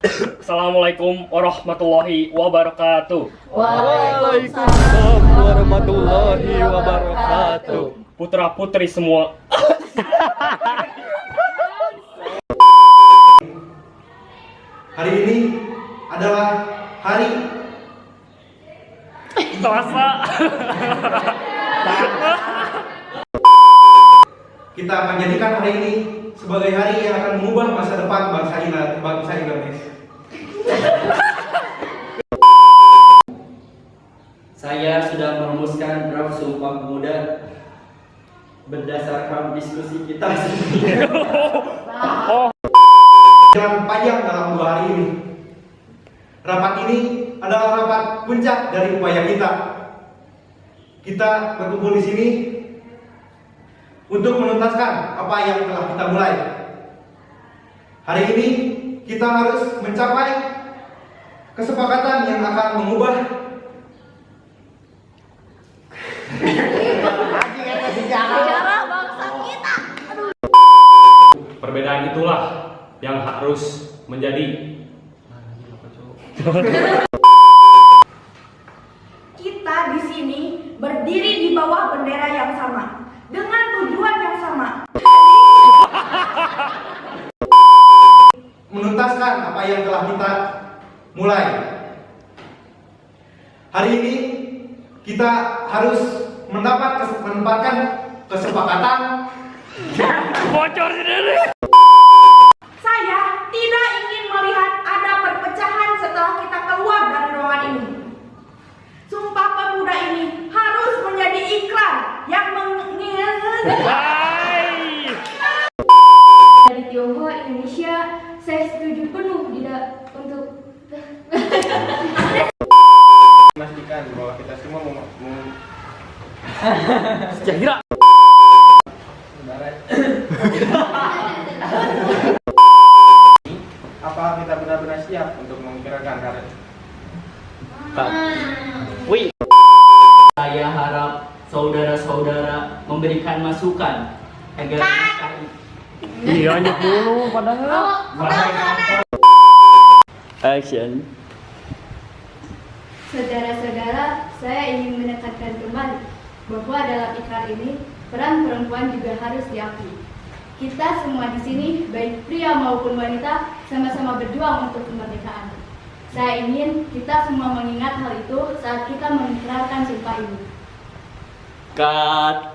Assalamualaikum warahmatullahi wabarakatuh. Waalaikumsalam warahmatullahi wabarakatuh. Putra putri semua. Hari ini adalah hari Selasa. kita akan jadikan hari ini sebagai hari yang akan mengubah masa depan bangsa Indonesia. Saya sudah merumuskan draft Sumpah Pemuda berdasarkan diskusi kita sebelumnya. Jalan panjang dalam 2 hari ini. Rapat ini adalah rapat puncak dari upaya kita. Kita berkumpul di sini untuk menuntaskan apa yang telah kita mulai. Hari ini kita harus mencapai kesepakatan yang akan mengubah Perbedaan itulah yang harus menjadi Kita di sini berdiri di bawah bendera yang sama, dengan tujuan yang sama. menuntaskan apa yang telah kita mulai. Hari ini kita harus menempatkan kesepakatan. bocor sendiri. Saya tidak ingin melihat ada perpecahan setelah kita keluar dari ruangan ini. Sumpah Pemuda ini harus menjadi iklan yang Dari Tionghoa Indonesia, saya setuju penuh untuk memastikan bahwa kita semua Sejahtera. apakah kita benar-benar siap untuk menggerakkan karet? Saya harap saudara-saudara memberikan masukan agar naskah Iya, nyok dulu padahal. Action. saudara-saudara, saya ingin menekankan kembali bahwa dalam ikrar ini peran perempuan juga harus diakui. Kita semua di sini, baik pria maupun wanita, sama-sama berjuang untuk kemerdekaan. Saya ingin kita semua mengingat hal itu saat kita mengikrarkan sumpah ini. Cut.